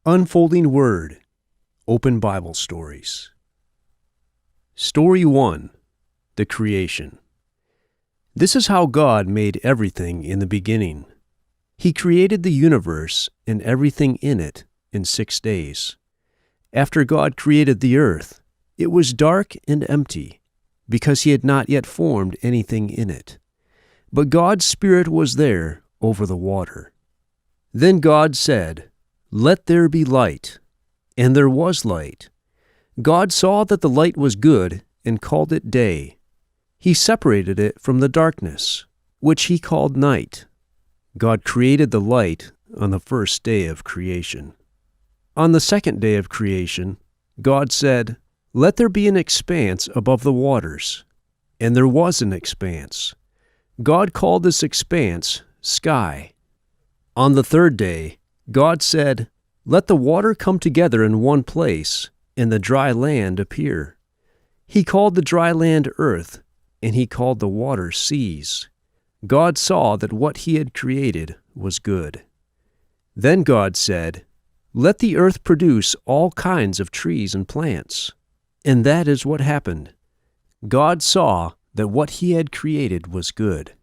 Unfolding Word, Open Bible Stories. Story 1, The Creation. This is how God made everything in the beginning. He created the universe and everything in it in 6 days. After God created the earth, it was dark and empty, because He had not yet formed anything in it. But God's Spirit was there over the water. Then God said, "Let there be light." And there was light. God saw that the light was good and called it day. He separated it from the darkness, which He called night. God created the light on the first day of creation. On the second day of creation, God said, "Let there be an expanse above the waters." And there was an expanse. God called this expanse sky. On the third day, God said, "Let the water come together in one place, and the dry land appear." He called the dry land earth, and He called the water seas. God saw that what He had created was good. Then God said, "Let the earth produce all kinds of trees and plants." And that is what happened. God saw that what He had created was good.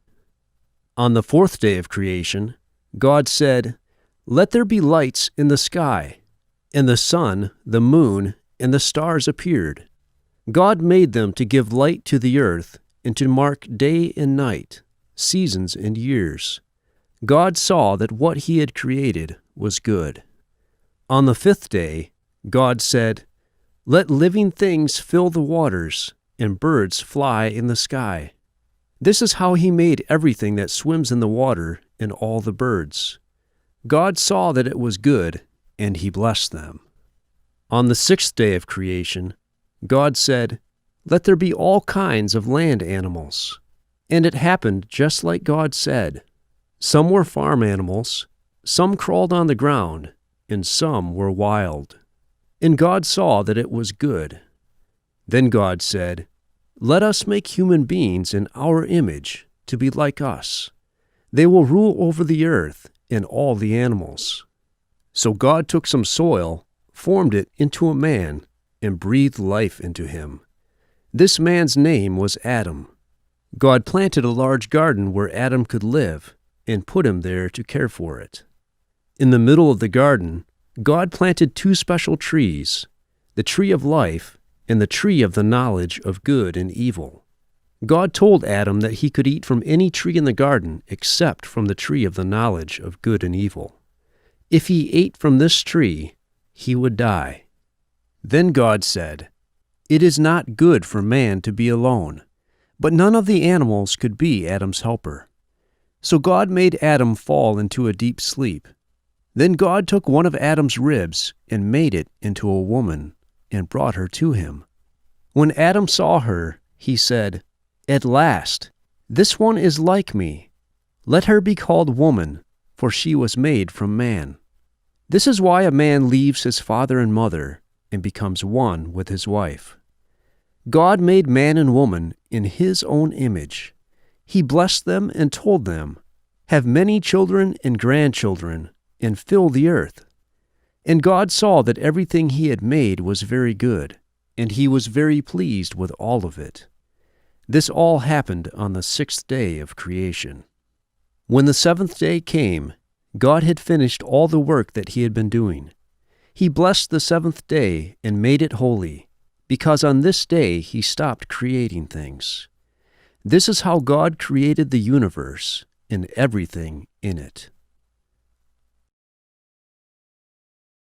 On the fourth day of creation, God said, "Let there be lights in the sky." And the sun, the moon, and the stars appeared. God made them to give light to the earth and to mark day and night, seasons and years. God saw that what He had created was good. On the fifth day, God said, "Let living things fill the waters, and birds fly in the sky." This is how He made everything that swims in the water and all the birds. God saw that it was good, and He blessed them. On the sixth day of creation, God said, "Let there be all kinds of land animals." And it happened just like God said. Some were farm animals, some crawled on the ground, and some were wild. And God saw that it was good. Then God said, "Let us make human beings in our image, to be like us. They will rule over the earth and all the animals." So God took some soil, formed it into a man, and breathed life into him. This man's name was Adam. God planted a large garden where Adam could live, and put him there to care for it. In the middle of the garden, God planted 2 special trees, the tree of life and the tree of the knowledge of good and evil. God told Adam that he could eat from any tree in the garden except from the tree of the knowledge of good and evil. If he ate from this tree, he would die. Then God said, "It is not good for man to be alone," but none of the animals could be Adam's helper. So God made Adam fall into a deep sleep. Then God took one of Adam's ribs and made it into a woman and brought her to him. When Adam saw her, he said, "At last, this one is like me. Let her be called woman, for she was made from man." This is why a man leaves his father and mother and becomes one with his wife. God made man and woman in His own image. He blessed them and told them, "Have many children and grandchildren, and fill the earth." And God saw that everything He had made was very good, and He was very pleased with all of it. This all happened on the 6th day of creation. When the 7th day came, God had finished all the work that He had been doing. He blessed the 7th day and made it holy, because on this day He stopped creating things. This is how God created the universe and everything in it.